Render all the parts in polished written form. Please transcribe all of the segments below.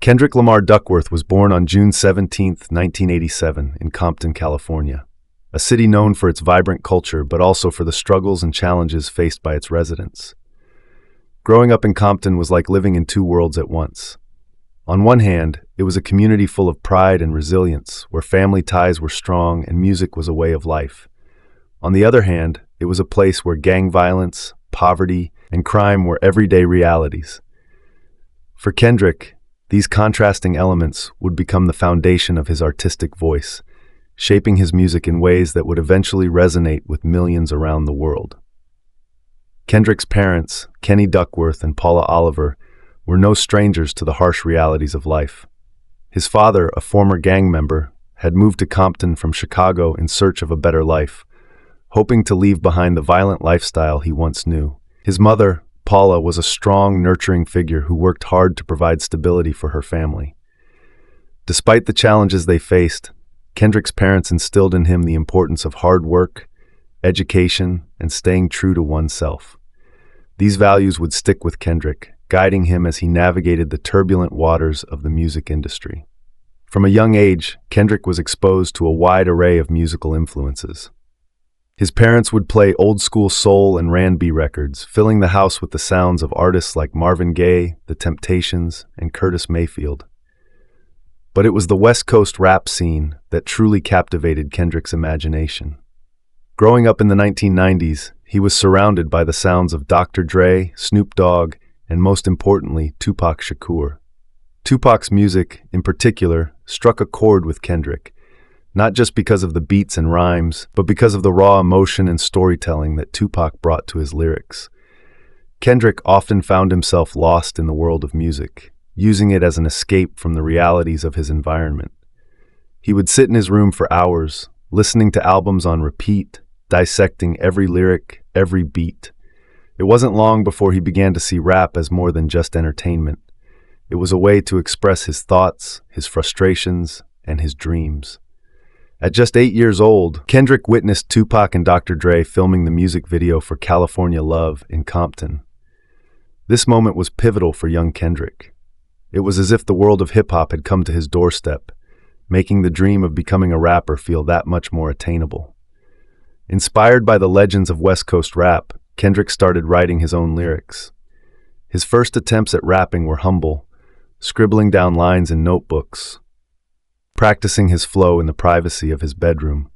Kendrick Lamar Duckworth was born on June 17, 1987, in Compton, California, a city known for its vibrant culture but also for the struggles and challenges faced by its residents. Growing up in Compton was like living in two worlds at once. On one hand, it was a community full of pride and resilience, where family ties were strong and music was a way of life. On the other hand, it was a place where gang violence, poverty, and crime were everyday realities. For Kendrick, these contrasting elements would become the foundation of his artistic voice, shaping his music in ways that would eventually resonate with millions around the world. Kendrick's parents, Kenny Duckworth and Paula Oliver, were no strangers to the harsh realities of life. His father, a former gang member, had moved to Compton from Chicago in search of a better life, hoping to leave behind the violent lifestyle he once knew. His mother, Paula, was a strong, nurturing figure who worked hard to provide stability for her family. Despite the challenges they faced, Kendrick's parents instilled in him the importance of hard work, education, and staying true to oneself. These values would stick with Kendrick, guiding him as he navigated the turbulent waters of the music industry. From a young age, Kendrick was exposed to a wide array of musical influences. His parents would play old-school soul and R&B records, filling the house with the sounds of artists like Marvin Gaye, The Temptations, and Curtis Mayfield. But it was the West Coast rap scene that truly captivated Kendrick's imagination. Growing up in the 1990s, he was surrounded by the sounds of Dr. Dre, Snoop Dogg, and most importantly, Tupac Shakur. Tupac's music, in particular, struck a chord with Kendrick, not just because of the beats and rhymes, but because of the raw emotion and storytelling that Tupac brought to his lyrics. Kendrick often found himself lost in the world of music, using it as an escape from the realities of his environment. He would sit in his room for hours, listening to albums on repeat, dissecting every lyric, every beat. It wasn't long before he began to see rap as more than just entertainment. It was a way to express his thoughts, his frustrations, and his dreams. At just 8 years old, Kendrick witnessed Tupac and Dr. Dre filming the music video for California Love in Compton. This moment was pivotal for young Kendrick. It was as if the world of hip-hop had come to his doorstep, making the dream of becoming a rapper feel that much more attainable. Inspired by the legends of West Coast rap, Kendrick started writing his own lyrics. His first attempts at rapping were humble, scribbling down lines in notebooks, practicing his flow in the privacy of his bedroom.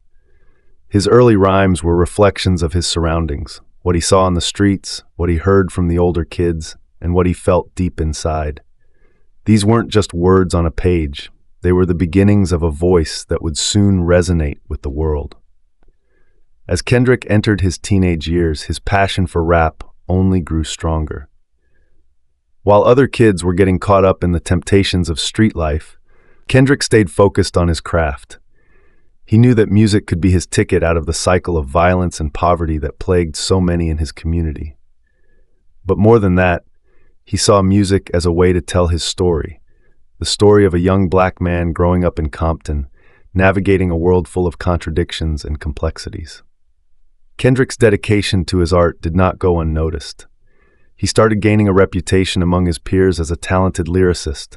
His early rhymes were reflections of his surroundings, what he saw on the streets, what he heard from the older kids, and what he felt deep inside. These weren't just words on a page, they were the beginnings of a voice that would soon resonate with the world. As Kendrick entered his teenage years, his passion for rap only grew stronger. While other kids were getting caught up in the temptations of street life, Kendrick stayed focused on his craft. He knew that music could be his ticket out of the cycle of violence and poverty that plagued so many in his community. But more than that, he saw music as a way to tell his story, the story of a young black man growing up in Compton, navigating a world full of contradictions and complexities. Kendrick's dedication to his art did not go unnoticed. He started gaining a reputation among his peers as a talented lyricist,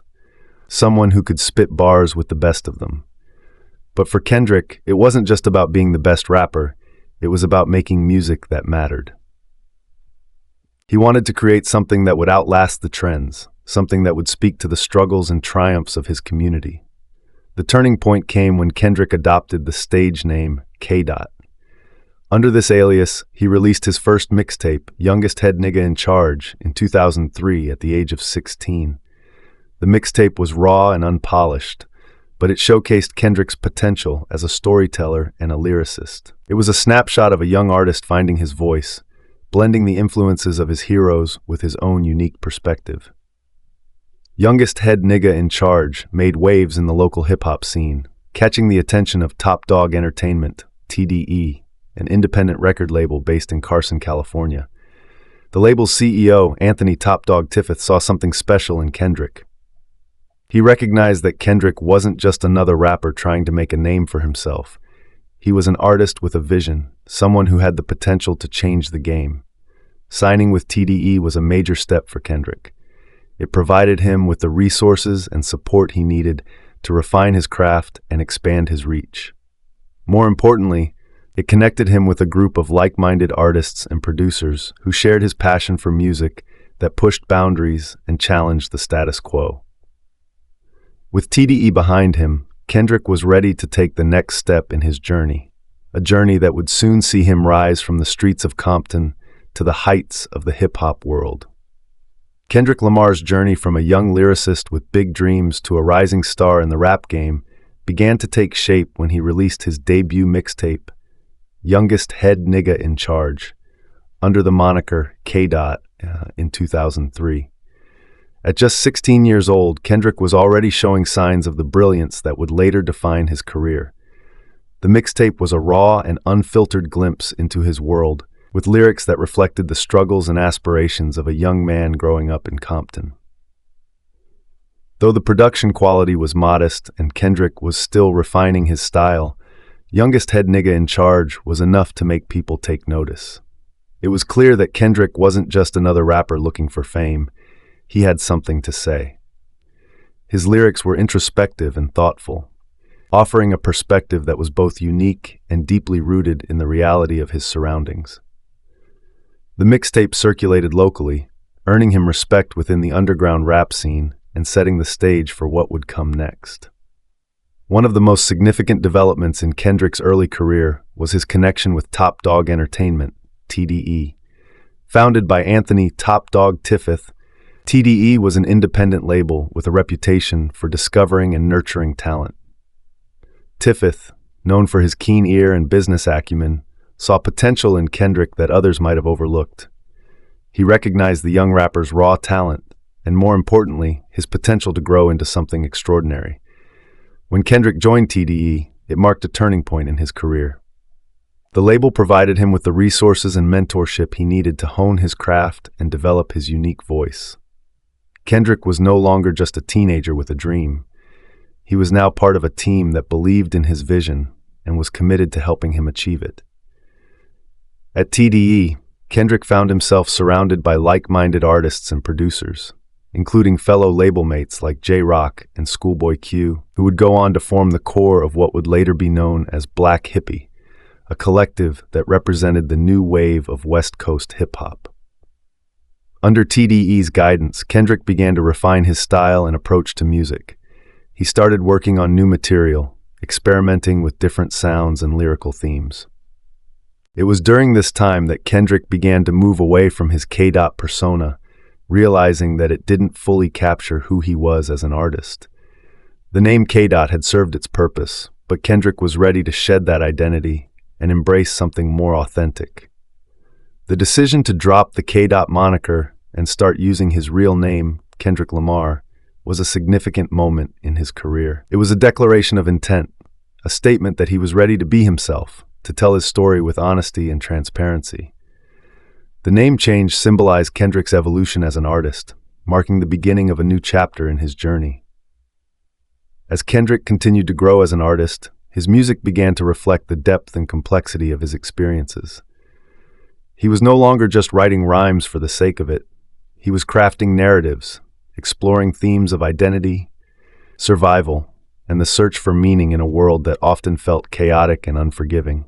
someone who could spit bars with the best of them. But for Kendrick, it wasn't just about being the best rapper, it was about making music that mattered. He wanted to create something that would outlast the trends, something that would speak to the struggles and triumphs of his community. The turning point came when Kendrick adopted the stage name K-Dot. Under this alias, he released his first mixtape, Youngest Head Nigga in Charge, in 2003 at the age of 16. The mixtape was raw and unpolished, but it showcased Kendrick's potential as a storyteller and a lyricist. It was a snapshot of a young artist finding his voice, blending the influences of his heroes with his own unique perspective. Youngest Head Nigga in Charge made waves in the local hip-hop scene, catching the attention of Top Dog Entertainment, TDE, an independent record label based in Carson, California. The label's CEO, Anthony Top Dog Tiffith, saw something special in Kendrick. He recognized that Kendrick wasn't just another rapper trying to make a name for himself. He was an artist with a vision, someone who had the potential to change the game. Signing with TDE was a major step for Kendrick. It provided him with the resources and support he needed to refine his craft and expand his reach. More importantly, it connected him with a group of like-minded artists and producers who shared his passion for music that pushed boundaries and challenged the status quo. With TDE behind him, Kendrick was ready to take the next step in his journey, a journey that would soon see him rise from the streets of Compton to the heights of the hip-hop world. Kendrick Lamar's journey from a young lyricist with big dreams to a rising star in the rap game began to take shape when he released his debut mixtape, Youngest Head Nigga in Charge, under the moniker K-Dot in 2003. At just 16 years old, Kendrick was already showing signs of the brilliance that would later define his career. The mixtape was a raw and unfiltered glimpse into his world, with lyrics that reflected the struggles and aspirations of a young man growing up in Compton. Though the production quality was modest and Kendrick was still refining his style, Youngest Head Nigga in Charge was enough to make people take notice. It was clear that Kendrick wasn't just another rapper looking for fame. He had something to say. His lyrics were introspective and thoughtful, offering a perspective that was both unique and deeply rooted in the reality of his surroundings. The mixtape circulated locally, earning him respect within the underground rap scene and setting the stage for what would come next. One of the most significant developments in Kendrick's early career was his connection with Top Dog Entertainment, TDE. Founded by Anthony Top Dog Tiffith, TDE was an independent label with a reputation for discovering and nurturing talent. Tiffith, known for his keen ear and business acumen, saw potential in Kendrick that others might have overlooked. He recognized the young rapper's raw talent, and more importantly, his potential to grow into something extraordinary. When Kendrick joined TDE, it marked a turning point in his career. The label provided him with the resources and mentorship he needed to hone his craft and develop his unique voice. Kendrick was no longer just a teenager with a dream. He was now part of a team that believed in his vision and was committed to helping him achieve it. At TDE, Kendrick found himself surrounded by like-minded artists and producers, including fellow label mates like J-Rock and Schoolboy Q, who would go on to form the core of what would later be known as Black Hippie, a collective that represented the new wave of West Coast hip-hop. Under TDE's guidance, Kendrick began to refine his style and approach to music. He started working on new material, experimenting with different sounds and lyrical themes. It was during this time that Kendrick began to move away from his K-Dot persona, realizing that it didn't fully capture who he was as an artist. The name K-Dot had served its purpose, but Kendrick was ready to shed that identity and embrace something more authentic. The decision to drop the K-Dot moniker and start using his real name, Kendrick Lamar, was a significant moment in his career. It was a declaration of intent, a statement that he was ready to be himself, to tell his story with honesty and transparency. The name change symbolized Kendrick's evolution as an artist, marking the beginning of a new chapter in his journey. As Kendrick continued to grow as an artist, his music began to reflect the depth and complexity of his experiences. He was no longer just writing rhymes for the sake of it. He was crafting narratives, exploring themes of identity, survival, and the search for meaning in a world that often felt chaotic and unforgiving.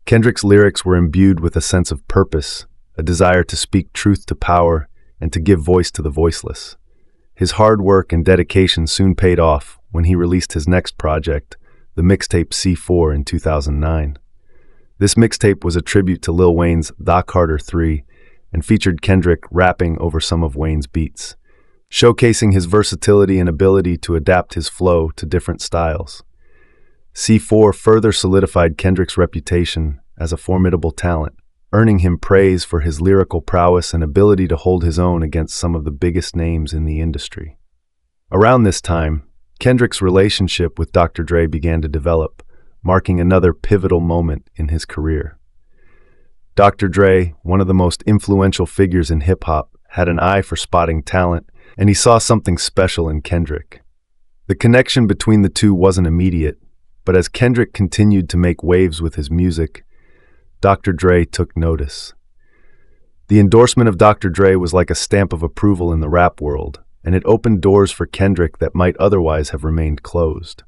Kendrick's lyrics were imbued with a sense of purpose, a desire to speak truth to power, and to give voice to the voiceless. His hard work and dedication soon paid off when he released his next project, the mixtape C4 in 2009. This mixtape was a tribute to Lil Wayne's The Carter 3 and featured Kendrick rapping over some of Wayne's beats, showcasing his versatility and ability to adapt his flow to different styles. C4 further solidified Kendrick's reputation as a formidable talent, earning him praise for his lyrical prowess and ability to hold his own against some of the biggest names in the industry. Around this time, Kendrick's relationship with Dr. Dre began to develop, marking another pivotal moment in his career. Dr. Dre, one of the most influential figures in hip-hop, had an eye for spotting talent, and he saw something special in Kendrick. The connection between the two wasn't immediate, but as Kendrick continued to make waves with his music, Dr. Dre took notice. The endorsement of Dr. Dre was like a stamp of approval in the rap world, and it opened doors for Kendrick that might otherwise have remained closed.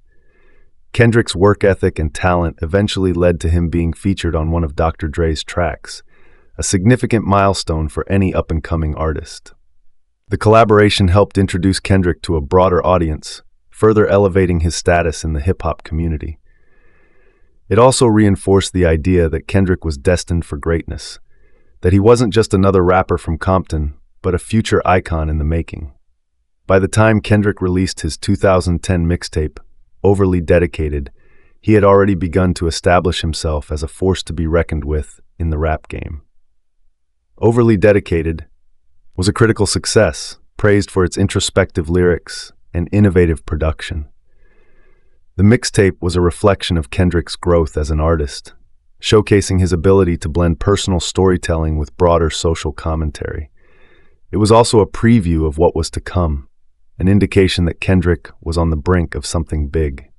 Kendrick's work ethic and talent eventually led to him being featured on one of Dr. Dre's tracks, a significant milestone for any up-and-coming artist. The collaboration helped introduce Kendrick to a broader audience, further elevating his status in the hip-hop community. It also reinforced the idea that Kendrick was destined for greatness, that he wasn't just another rapper from Compton, but a future icon in the making. By the time Kendrick released his 2010 mixtape, Overly Dedicated, he had already begun to establish himself as a force to be reckoned with in the rap game. Overly Dedicated was a critical success, praised for its introspective lyrics and innovative production. The mixtape was a reflection of Kendrick's growth as an artist, showcasing his ability to blend personal storytelling with broader social commentary. It was also a preview of what was to come, an indication that Kendrick was on the brink of something big.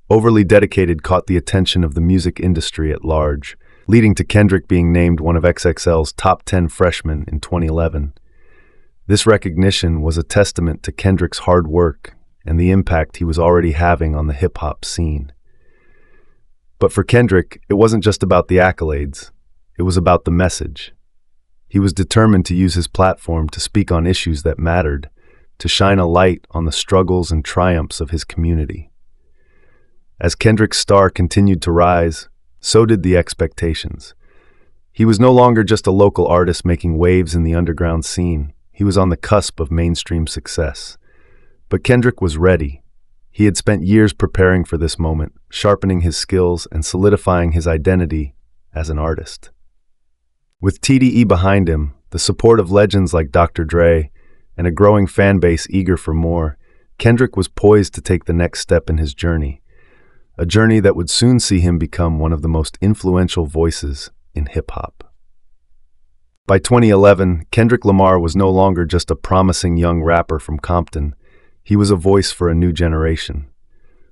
Overly Dedicated caught the attention of the music industry at large, leading to Kendrick being named one of XXL's top 10 freshmen in 2011. This recognition was a testament to Kendrick's hard work and the impact he was already having on the hip-hop scene. But for Kendrick, it wasn't just about the accolades, it was about the message. He was determined to use his platform to speak on issues that mattered, to shine a light on the struggles and triumphs of his community. As Kendrick's star continued to rise, so did the expectations. He was no longer just a local artist making waves in the underground scene. He was on the cusp of mainstream success. But Kendrick was ready. He had spent years preparing for this moment, sharpening his skills and solidifying his identity as an artist. With TDE behind him, the support of legends like Dr. Dre, and a growing fan base eager for more, Kendrick was poised to take the next step in his journey, a journey that would soon see him become one of the most influential voices in hip-hop. By 2011, Kendrick Lamar was no longer just a promising young rapper from Compton. He was a voice for a new generation.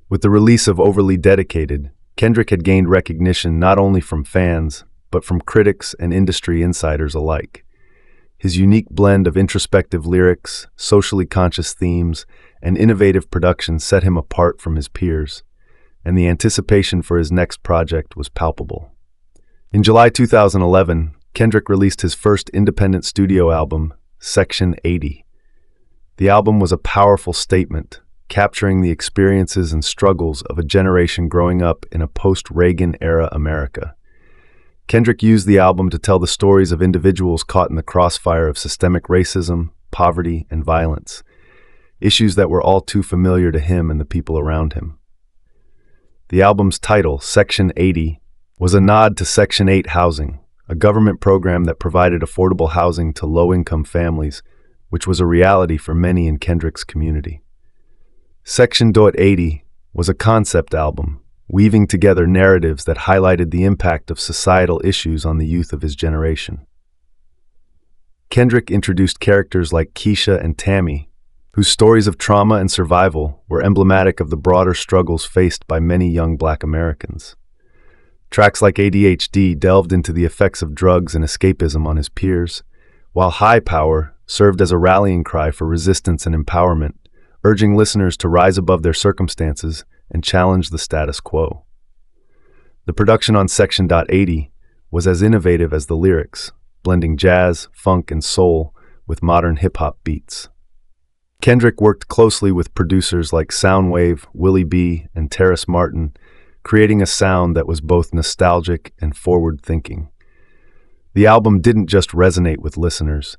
With the release of Overly Dedicated, Kendrick had gained recognition not only from fans, but from critics and industry insiders alike. His unique blend of introspective lyrics, socially conscious themes, and innovative production set him apart from his peers, and the anticipation for his next project was palpable. In July 2011, Kendrick released his first independent studio album, Section 80. The album was a powerful statement, capturing the experiences and struggles of a generation growing up in a post-Reagan-era America. Kendrick used the album to tell the stories of individuals caught in the crossfire of systemic racism, poverty, and violence, issues that were all too familiar to him and the people around him. The album's title, Section 80, was a nod to Section 8 housing, a government program that provided affordable housing to low-income families, which was a reality for many in Kendrick's community. Section 80 was a concept album, weaving together narratives that highlighted the impact of societal issues on the youth of his generation. Kendrick introduced characters like Keisha and Tammy, whose stories of trauma and survival were emblematic of the broader struggles faced by many young Black Americans. Tracks like ADHD delved into the effects of drugs and escapism on his peers, while High Power served as a rallying cry for resistance and empowerment, urging listeners to rise above their circumstances and challenge the status quo. The production on Section 80 was as innovative as the lyrics, blending jazz, funk, and soul with modern hip-hop beats. Kendrick worked closely with producers like Soundwave, Willie B., and Terrace Martin, creating a sound that was both nostalgic and forward-thinking. The album didn't just resonate with listeners,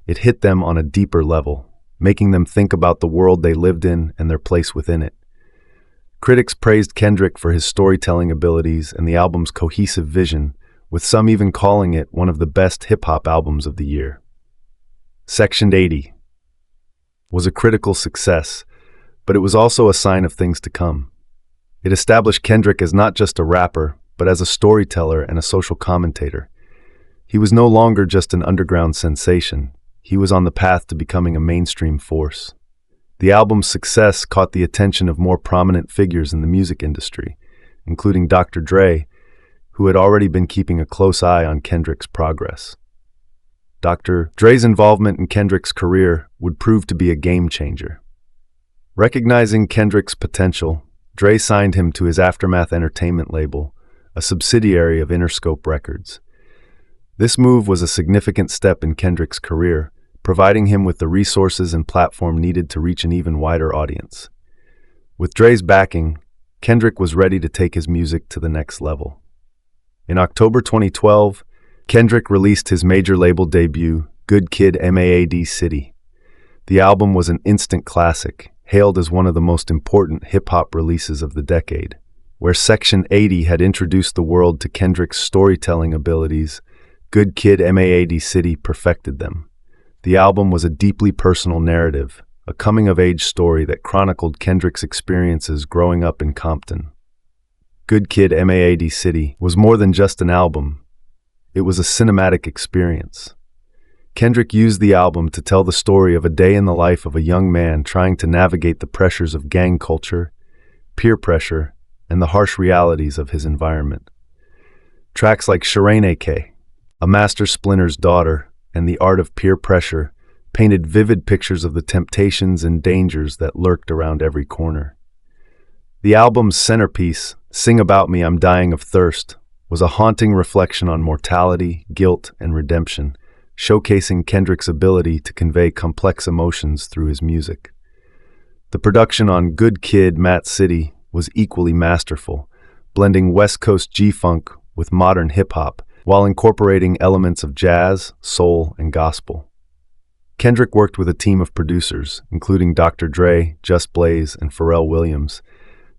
it hit them on a deeper level, making them think about the world they lived in and their place within it. Critics praised Kendrick for his storytelling abilities and the album's cohesive vision, with some even calling it one of the best hip-hop albums of the year. Section 80 was a critical success, but it was also a sign of things to come. It established Kendrick as not just a rapper, but as a storyteller and a social commentator. He was no longer just an underground sensation. He was on the path to becoming a mainstream force. The album's success caught the attention of more prominent figures in the music industry, including Dr. Dre, who had already been keeping a close eye on Kendrick's progress. Dr. Dre's involvement in Kendrick's career would prove to be a game changer. Recognizing Kendrick's potential, Dre signed him to his Aftermath Entertainment label, a subsidiary of Interscope Records. This move was a significant step in Kendrick's career, providing him with the resources and platform needed to reach an even wider audience. With Dre's backing, Kendrick was ready to take his music to the next level. In October 2012, Kendrick released his major label debut, Good Kid, Mad City. The album was an instant classic, hailed as one of the most important hip-hop releases of the decade. Where Section 80 had introduced the world to Kendrick's storytelling abilities, Good Kid, Mad City perfected them. The album was a deeply personal narrative, a coming-of-age story that chronicled Kendrick's experiences growing up in Compton. Good Kid, Mad City was more than just an album. It was a cinematic experience. Kendrick used the album to tell the story of a day in the life of a young man trying to navigate the pressures of gang culture, peer pressure, and the harsh realities of his environment. Tracks like Shireen A.K., A Master Splinter's Daughter, and The Art of Peer Pressure painted vivid pictures of the temptations and dangers that lurked around every corner. The album's centerpiece, Sing About Me, I'm Dying of Thirst, was a haunting reflection on mortality, guilt, and redemption, showcasing Kendrick's ability to convey complex emotions through his music. The production on Good Kid, Mad City was equally masterful, blending West Coast G-funk with modern hip-hop while incorporating elements of jazz, soul, and gospel. Kendrick worked with a team of producers, including Dr. Dre, Just Blaze, and Pharrell Williams,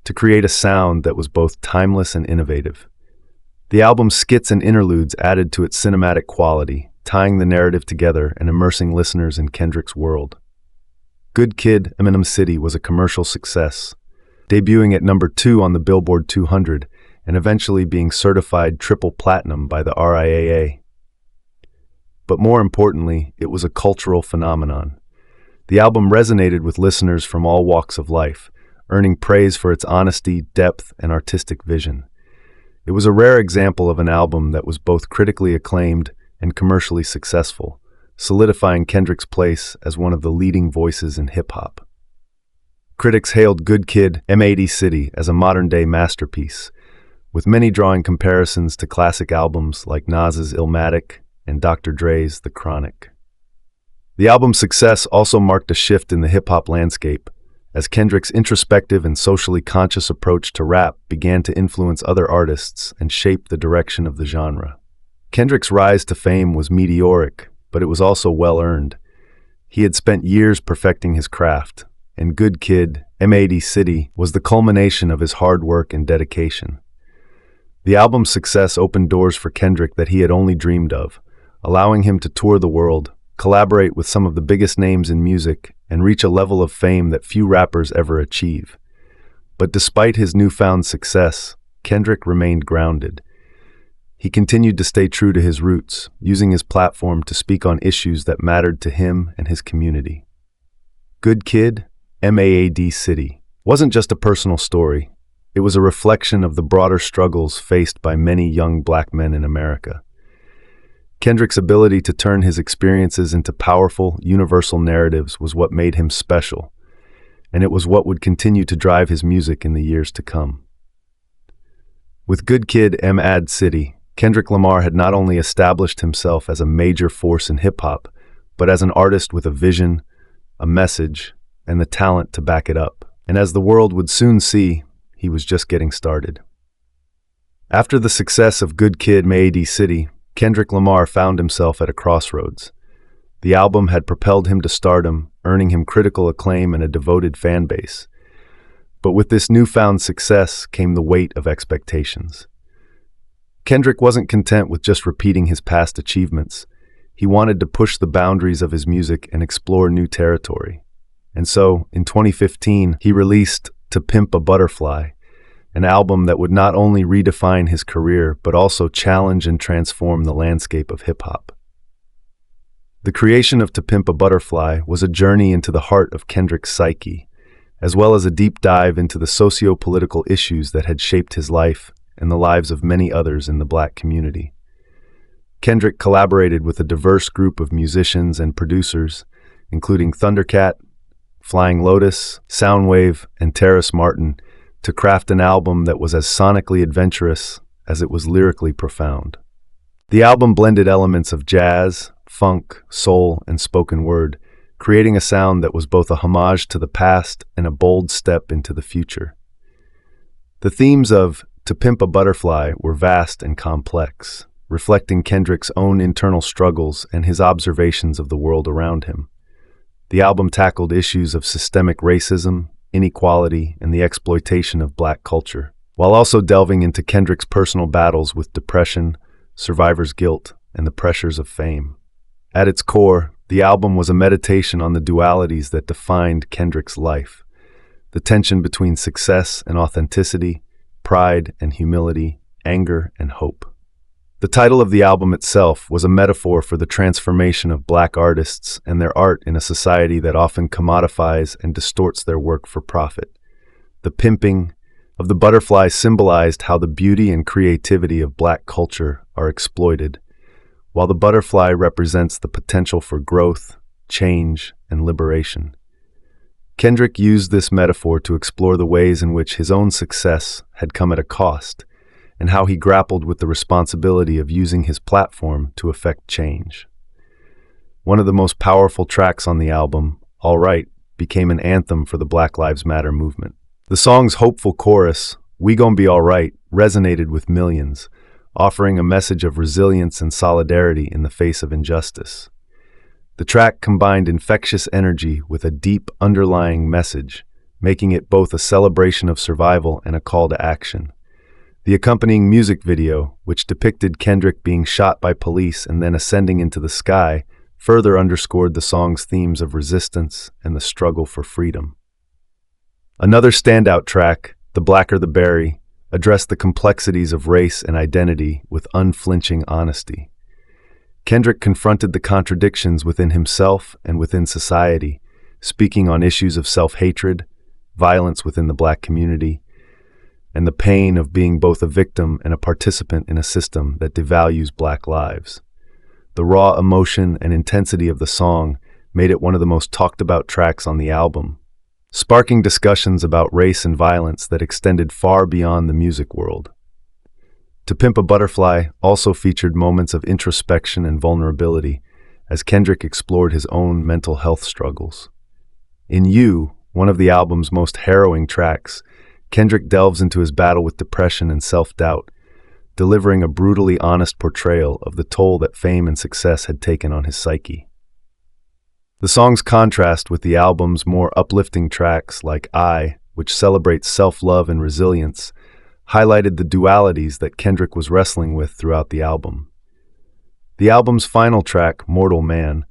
to create a sound that was both timeless and innovative. The album's skits and interludes added to its cinematic quality, tying the narrative together and immersing listeners in Kendrick's world. Good Kid, Mad City was a commercial success, debuting at number 2 on the Billboard 200 and eventually being certified triple platinum by the RIAA. But more importantly, it was a cultural phenomenon. The album resonated with listeners from all walks of life, earning praise for its honesty, depth, and artistic vision. It was a rare example of an album that was both critically acclaimed and commercially successful, solidifying Kendrick's place as one of the leading voices in hip-hop. Critics hailed Good Kid, Mad City as a modern-day masterpiece, with many drawing comparisons to classic albums like Nas's Illmatic and Dr. Dre's The Chronic. The album's success also marked a shift in the hip-hop landscape, as Kendrick's introspective and socially conscious approach to rap began to influence other artists and shape the direction of the genre. Kendrick's rise to fame was meteoric, but it was also well-earned. He had spent years perfecting his craft, and Good Kid, Mad City was the culmination of his hard work and dedication. The album's success opened doors for Kendrick that he had only dreamed of, allowing him to tour the world, collaborate with some of the biggest names in music, and reach a level of fame that few rappers ever achieve. But despite his newfound success, Kendrick remained grounded. He continued to stay true to his roots, using his platform to speak on issues that mattered to him and his community. Good Kid, Mad City wasn't just a personal story. It was a reflection of the broader struggles faced by many young black men in America. Kendrick's ability to turn his experiences into powerful, universal narratives was what made him special, and it was what would continue to drive his music in the years to come. With Good Kid, Mad City, Kendrick Lamar had not only established himself as a major force in hip-hop, but as an artist with a vision, a message, and the talent to back it up. And as the world would soon see, he was just getting started. After the success of Good Kid, Mad City, Kendrick Lamar found himself at a crossroads. The album had propelled him to stardom, earning him critical acclaim and a devoted fan base. But with this newfound success came the weight of expectations. Kendrick wasn't content with just repeating his past achievements. He wanted to push the boundaries of his music and explore new territory. And so, in 2015, he released To Pimp a Butterfly, an album that would not only redefine his career, but also challenge and transform the landscape of hip-hop. The creation of To Pimp a Butterfly was a journey into the heart of Kendrick's psyche, as well as a deep dive into the socio-political issues that had shaped his life and the lives of many others in the black community. Kendrick collaborated with a diverse group of musicians and producers, including Thundercat, Flying Lotus, Soundwave, and Terrace Martin, to craft an album that was as sonically adventurous as it was lyrically profound. The album blended elements of jazz, funk, soul, and spoken word, creating a sound that was both a homage to the past and a bold step into the future. The themes of To Pimp a Butterfly were vast and complex, reflecting Kendrick's own internal struggles and his observations of the world around him. The album tackled issues of systemic racism, inequality, and the exploitation of Black culture, while also delving into Kendrick's personal battles with depression, survivor's guilt, and the pressures of fame. At its core, the album was a meditation on the dualities that defined Kendrick's life, the tension between success and authenticity, pride and humility, anger and hope. The title of the album itself was a metaphor for the transformation of Black artists and their art in a society that often commodifies and distorts their work for profit. The pimping of the butterfly symbolized how the beauty and creativity of Black culture are exploited, while the butterfly represents the potential for growth, change, and liberation. Kendrick used this metaphor to explore the ways in which his own success had come at a cost, and how he grappled with the responsibility of using his platform to effect change. One of the most powerful tracks on the album, All Right, became an anthem for the Black Lives Matter movement. The song's hopeful chorus, "We Gon' Be All Right," resonated with millions, offering a message of resilience and solidarity in the face of injustice. The track combined infectious energy with a deep underlying message, making it both a celebration of survival and a call to action. The accompanying music video, which depicted Kendrick being shot by police and then ascending into the sky, further underscored the song's themes of resistance and the struggle for freedom. Another standout track, The Blacker the Berry, addressed the complexities of race and identity with unflinching honesty. Kendrick confronted the contradictions within himself and within society, speaking on issues of self-hatred, violence within the Black community, and the pain of being both a victim and a participant in a system that devalues Black lives. The raw emotion and intensity of the song made it one of the most talked-about tracks on the album, sparking discussions about race and violence that extended far beyond the music world. To Pimp a Butterfly also featured moments of introspection and vulnerability as Kendrick explored his own mental health struggles. In You, one of the album's most harrowing tracks, Kendrick delves into his battle with depression and self-doubt, delivering a brutally honest portrayal of the toll that fame and success had taken on his psyche. The song's contrast with the album's more uplifting tracks like I, which celebrates self-love and resilience, highlighted the dualities that Kendrick was wrestling with throughout the album. The album's final track, Mortal Man,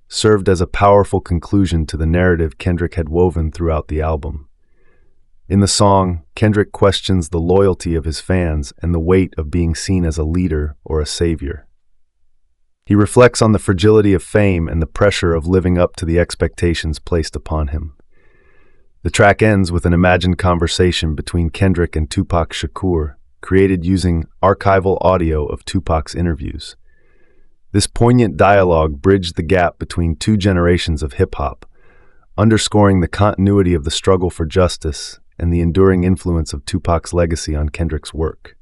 served as a powerful conclusion to the narrative Kendrick had woven throughout the album. In the song, Kendrick questions the loyalty of his fans and the weight of being seen as a leader or a savior. He reflects on the fragility of fame and the pressure of living up to the expectations placed upon him. The track ends with an imagined conversation between Kendrick and Tupac Shakur, created using archival audio of Tupac's interviews. This poignant dialogue bridged the gap between two generations of hip-hop, underscoring the continuity of the struggle for justice and the enduring influence of Tupac's legacy on Kendrick's work.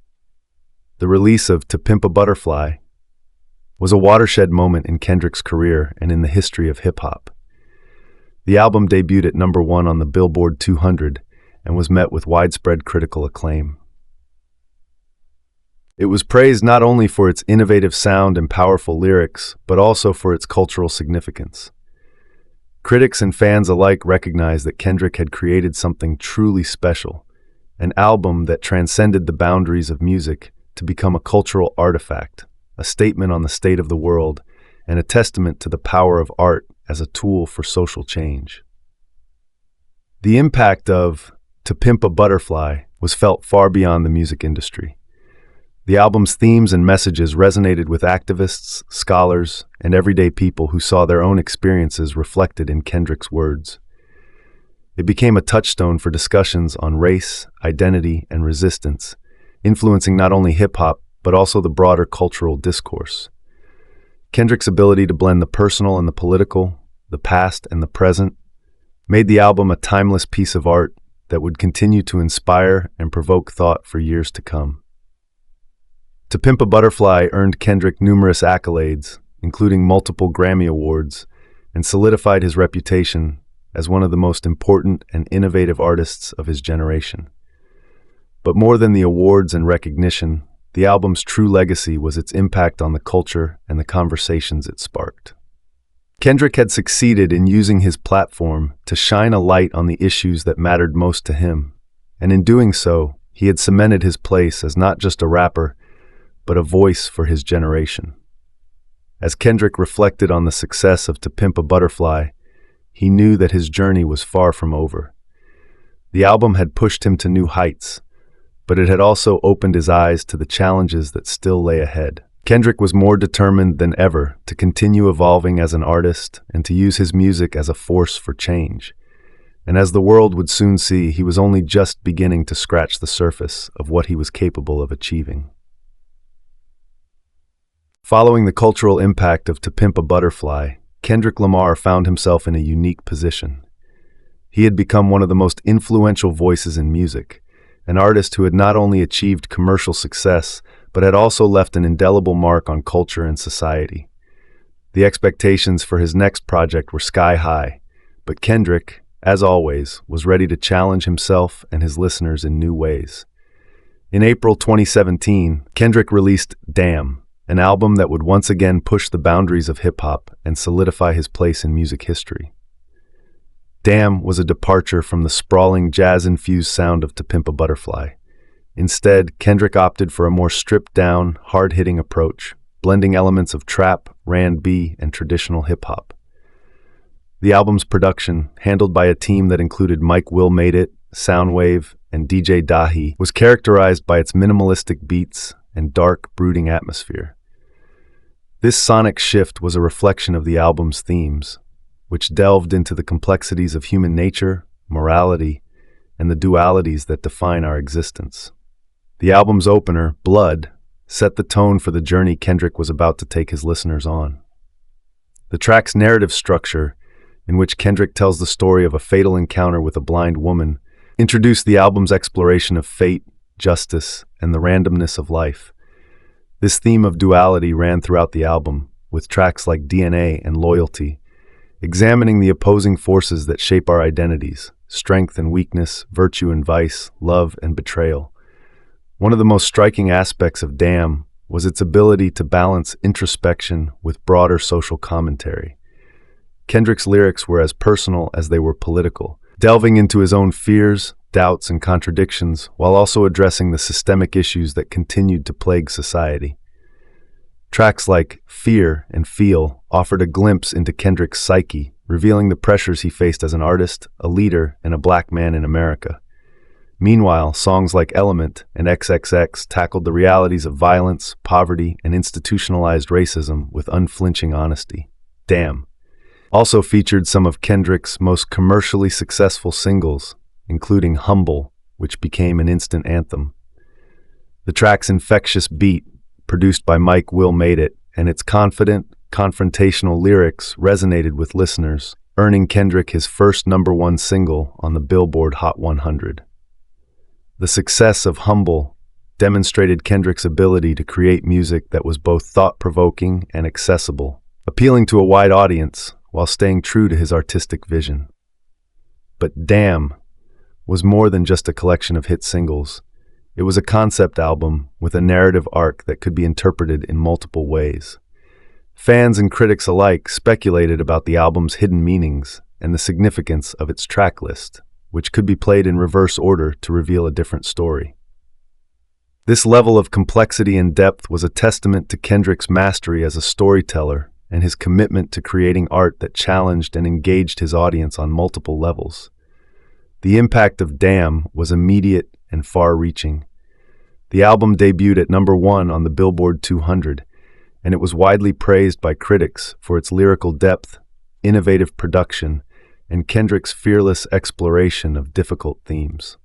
The release of To Pimp a Butterfly was a watershed moment in Kendrick's career and in the history of hip-hop. The album debuted at #1 on the Billboard 200 and was met with widespread critical acclaim. It was praised not only for its innovative sound and powerful lyrics, but also for its cultural significance. Critics and fans alike recognized that Kendrick had created something truly special, an album that transcended the boundaries of music to become a cultural artifact, a statement on the state of the world, and a testament to the power of art as a tool for social change. The impact of To Pimp a Butterfly was felt far beyond the music industry. The album's themes and messages resonated with activists, scholars, and everyday people who saw their own experiences reflected in Kendrick's words. It became a touchstone for discussions on race, identity, and resistance, influencing not only hip-hop, but also the broader cultural discourse. Kendrick's ability to blend the personal and the political, the past and the present, made the album a timeless piece of art that would continue to inspire and provoke thought for years to come. To Pimp a Butterfly earned Kendrick numerous accolades, including multiple Grammy Awards, and solidified his reputation as one of the most important and innovative artists of his generation. But more than the awards and recognition, the album's true legacy was its impact on the culture and the conversations it sparked. Kendrick had succeeded in using his platform to shine a light on the issues that mattered most to him, and in doing so, he had cemented his place as not just a rapper, but a voice for his generation. As Kendrick reflected on the success of To Pimp a Butterfly, he knew that his journey was far from over. The album had pushed him to new heights, but it had also opened his eyes to the challenges that still lay ahead. Kendrick was more determined than ever to continue evolving as an artist and to use his music as a force for change. And as the world would soon see, he was only just beginning to scratch the surface of what he was capable of achieving. Following the cultural impact of To Pimp a Butterfly, Kendrick Lamar found himself in a unique position. He had become one of the most influential voices in music, an artist who had not only achieved commercial success, but had also left an indelible mark on culture and society. The expectations for his next project were sky high, but Kendrick, as always, was ready to challenge himself and his listeners in new ways. In April 2017, Kendrick released Damn, an album that would once again push the boundaries of hip-hop and solidify his place in music history. Damn was a departure from the sprawling, jazz-infused sound of To Pimp a Butterfly. Instead, Kendrick opted for a more stripped-down, hard-hitting approach, blending elements of trap, R&B, and traditional hip-hop. The album's production, handled by a team that included Mike Will Made It, Soundwave, and DJ Dahi, was characterized by its minimalistic beats and dark, brooding atmosphere. This sonic shift was a reflection of the album's themes, which delved into the complexities of human nature, morality, and the dualities that define our existence. The album's opener, Blood, set the tone for the journey Kendrick was about to take his listeners on. The track's narrative structure, in which Kendrick tells the story of a fatal encounter with a blind woman, introduced the album's exploration of fate, justice, and the randomness of life. This theme of duality ran throughout the album, with tracks like DNA and Loyalty, examining the opposing forces that shape our identities, strength and weakness, virtue and vice, love and betrayal. One of the most striking aspects of Damn was its ability to balance introspection with broader social commentary. Kendrick's lyrics were as personal as they were political, delving into his own fears, doubts, and contradictions, while also addressing the systemic issues that continued to plague society. Tracks like Fear and Feel offered a glimpse into Kendrick's psyche, revealing the pressures he faced as an artist, a leader, and a black man in America. Meanwhile, songs like Element and XXX tackled the realities of violence, poverty, and institutionalized racism with unflinching honesty. Damn also featured some of Kendrick's most commercially successful singles, including Humble, which became an instant anthem. The track's infectious beat, produced by Mike Will Made It, and its confident, confrontational lyrics resonated with listeners, earning Kendrick his first #1 single on the Billboard Hot 100. The success of Humble demonstrated Kendrick's ability to create music that was both thought-provoking and accessible, appealing to a wide audience while staying true to his artistic vision. But Damn was more than just a collection of hit singles. It was a concept album with a narrative arc that could be interpreted in multiple ways. Fans and critics alike speculated about the album's hidden meanings and the significance of its track list, which could be played in reverse order to reveal a different story. This level of complexity and depth was a testament to Kendrick's mastery as a storyteller and his commitment to creating art that challenged and engaged his audience on multiple levels. The impact of Damn was immediate and far-reaching. The album debuted at #1 on the Billboard 200, and it was widely praised by critics for its lyrical depth, innovative production, and Kendrick's fearless exploration of difficult themes.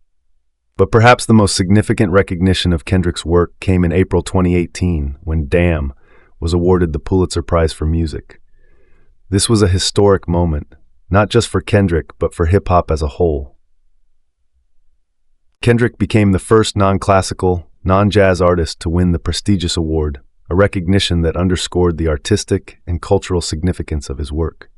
But perhaps the most significant recognition of Kendrick's work came in April 2018, when Damn was awarded the Pulitzer Prize for Music. This was a historic moment, not just for Kendrick, but for hip-hop as a whole. Kendrick became the first non-classical, non-jazz artist to win the prestigious award, a recognition that underscored the artistic and cultural significance of his work.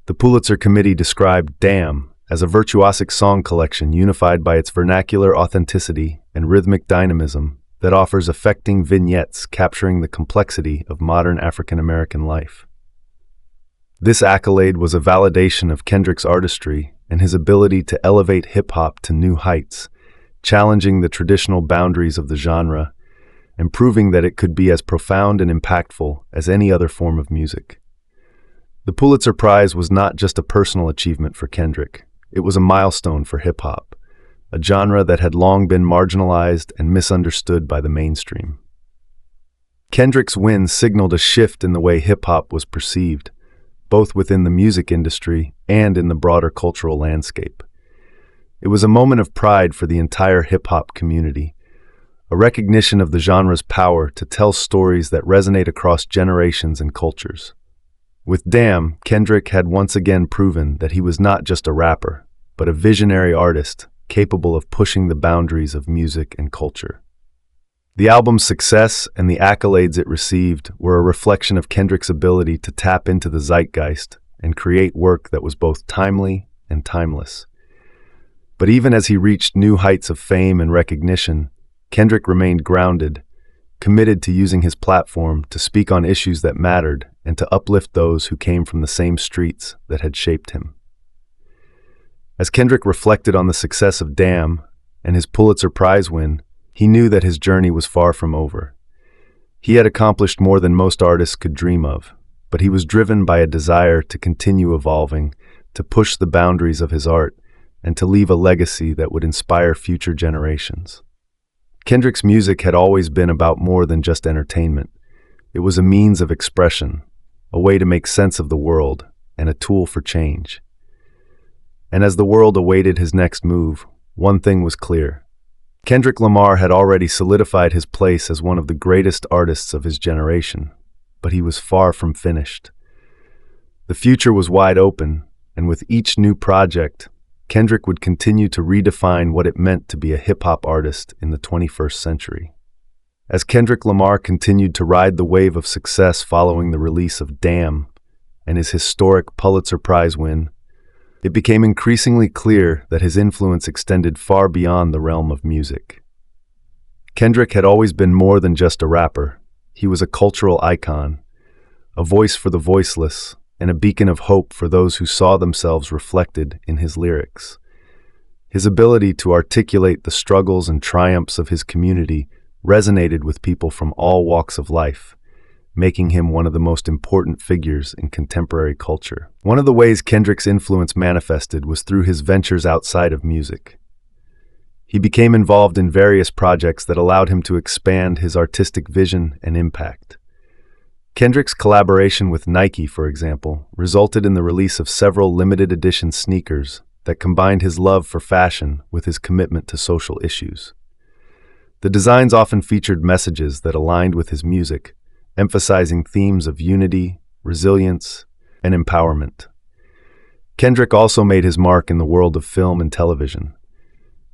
The Pulitzer Committee described Damn as a virtuosic song collection unified by its vernacular authenticity and rhythmic dynamism that offers affecting vignettes capturing the complexity of modern African American life. This accolade was a validation of Kendrick's artistry and his ability to elevate hip-hop to new heights, challenging the traditional boundaries of the genre and proving that it could be as profound and impactful as any other form of music. The Pulitzer Prize was not just a personal achievement for Kendrick. It was a milestone for hip-hop, a genre that had long been marginalized and misunderstood by the mainstream. Kendrick's win signaled a shift in the way hip-hop was perceived, both within the music industry and in the broader cultural landscape. It was a moment of pride for the entire hip-hop community, a recognition of the genre's power to tell stories that resonate across generations and cultures. With Damn, Kendrick had once again proven that he was not just a rapper, but a visionary artist capable of pushing the boundaries of music and culture. The album's success and the accolades it received were a reflection of Kendrick's ability to tap into the zeitgeist and create work that was both timely and timeless. But even as he reached new heights of fame and recognition, Kendrick remained grounded, committed to using his platform to speak on issues that mattered and to uplift those who came from the same streets that had shaped him. As Kendrick reflected on the success of Damn and his Pulitzer Prize win, he knew that his journey was far from over. He had accomplished more than most artists could dream of, but he was driven by a desire to continue evolving, to push the boundaries of his art, and to leave a legacy that would inspire future generations. Kendrick's music had always been about more than just entertainment. It was a means of expression, a way to make sense of the world, and a tool for change. And as the world awaited his next move, one thing was clear. Kendrick Lamar had already solidified his place as one of the greatest artists of his generation, but he was far from finished. The future was wide open, and with each new project, Kendrick would continue to redefine what it meant to be a hip-hop artist in the 21st century. As Kendrick Lamar continued to ride the wave of success following the release of Damn and his historic Pulitzer Prize win, it became increasingly clear that his influence extended far beyond the realm of music. Kendrick had always been more than just a rapper. He was a cultural icon, a voice for the voiceless, and a beacon of hope for those who saw themselves reflected in his lyrics. His ability to articulate the struggles and triumphs of his community resonated with people from all walks of life, making him one of the most important figures in contemporary culture. One of the ways Kendrick's influence manifested was through his ventures outside of music. He became involved in various projects that allowed him to expand his artistic vision and impact. Kendrick's collaboration with Nike, for example, resulted in the release of several limited edition sneakers that combined his love for fashion with his commitment to social issues. The designs often featured messages that aligned with his music, emphasizing themes of unity, resilience, and empowerment. Kendrick also made his mark in the world of film and television.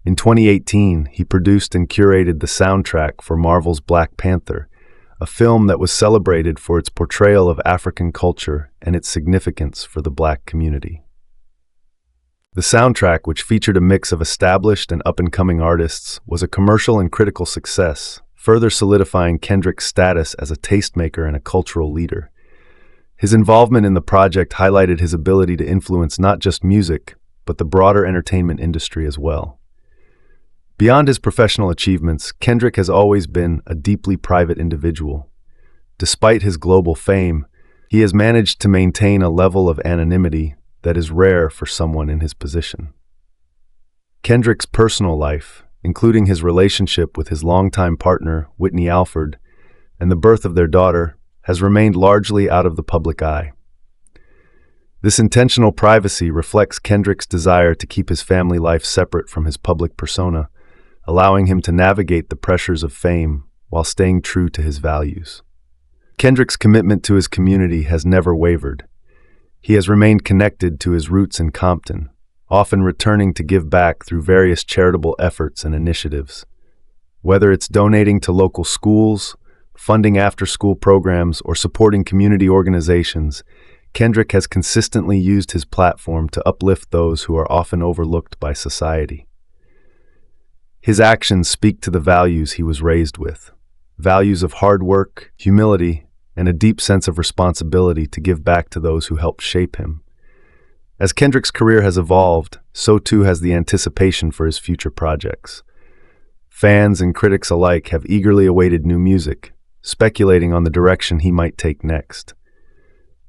In 2018, he produced and curated the soundtrack for Marvel's Black Panther, a film that was celebrated for its portrayal of African culture and its significance for the Black community. The soundtrack, which featured a mix of established and up-and-coming artists, was a commercial and critical success, further solidifying Kendrick's status as a tastemaker and a cultural leader. His involvement in the project highlighted his ability to influence not just music, but the broader entertainment industry as well. Beyond his professional achievements, Kendrick has always been a deeply private individual. Despite his global fame, he has managed to maintain a level of anonymity that is rare for someone in his position. Kendrick's personal life, including his relationship with his longtime partner, Whitney Alford, and the birth of their daughter, has remained largely out of the public eye. This intentional privacy reflects Kendrick's desire to keep his family life separate from his public persona, allowing him to navigate the pressures of fame while staying true to his values. Kendrick's commitment to his community has never wavered. He has remained connected to his roots in Compton, often returning to give back through various charitable efforts and initiatives. Whether it's donating to local schools, funding after-school programs, or supporting community organizations, Kendrick has consistently used his platform to uplift those who are often overlooked by society. His actions speak to the values he was raised with, values of hard work, humility, and a deep sense of responsibility to give back to those who helped shape him. As Kendrick's career has evolved, so too has the anticipation for his future projects. Fans and critics alike have eagerly awaited new music, speculating on the direction he might take next.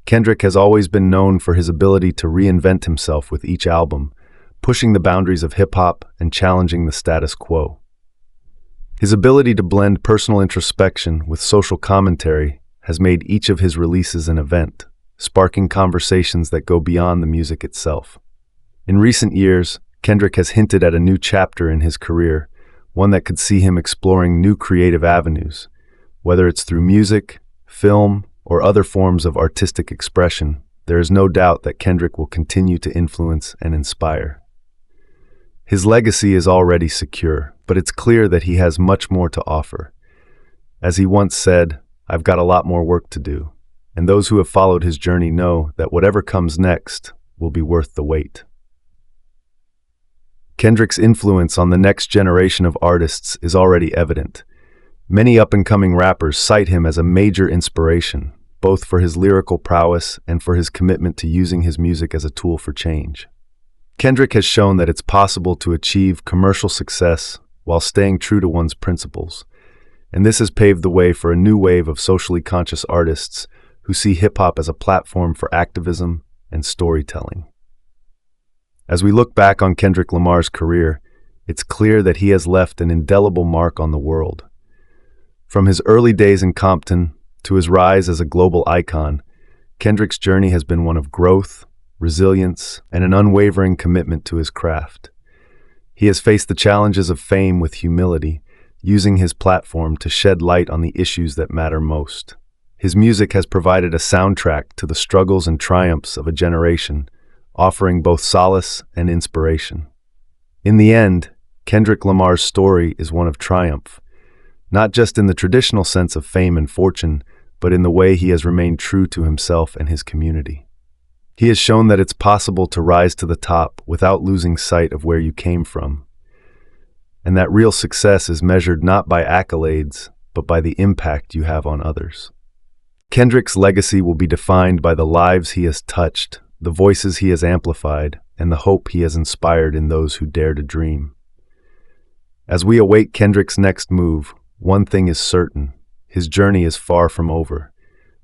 Kendrick has always been known for his ability to reinvent himself with each album, pushing the boundaries of hip-hop and challenging the status quo. His ability to blend personal introspection with social commentary has made each of his releases an event, sparking conversations that go beyond the music itself. In recent years, Kendrick has hinted at a new chapter in his career, one that could see him exploring new creative avenues. Whether it's through music, film, or other forms of artistic expression, there is no doubt that Kendrick will continue to influence and inspire. His legacy is already secure, but it's clear that he has much more to offer. As he once said, "I've got a lot more work to do," and those who have followed his journey know that whatever comes next will be worth the wait. Kendrick's influence on the next generation of artists is already evident. Many up-and-coming rappers cite him as a major inspiration, both for his lyrical prowess and for his commitment to using his music as a tool for change. Kendrick has shown that it's possible to achieve commercial success while staying true to one's principles, and this has paved the way for a new wave of socially conscious artists who see hip-hop as a platform for activism and storytelling. As we look back on Kendrick Lamar's career, it's clear that he has left an indelible mark on the world. From his early days in Compton to his rise as a global icon, Kendrick's journey has been one of growth, resilience, and an unwavering commitment to his craft. He has faced the challenges of fame with humility, using his platform to shed light on the issues that matter most. His music has provided a soundtrack to the struggles and triumphs of a generation, offering both solace and inspiration. In the end, Kendrick Lamar's story is one of triumph, not just in the traditional sense of fame and fortune, but in the way he has remained true to himself and his community. He has shown that it's possible to rise to the top without losing sight of where you came from, and that real success is measured not by accolades, but by the impact you have on others. Kendrick's legacy will be defined by the lives he has touched, the voices he has amplified, and the hope he has inspired in those who dare to dream. As we await Kendrick's next move, one thing is certain: his journey is far from over.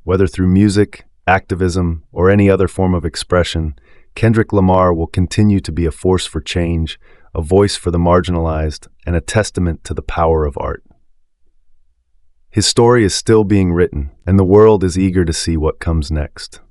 Whether through music, activism, or any other form of expression, Kendrick Lamar will continue to be a force for change, a voice for the marginalized, and a testament to the power of art. His story is still being written, and the world is eager to see what comes next.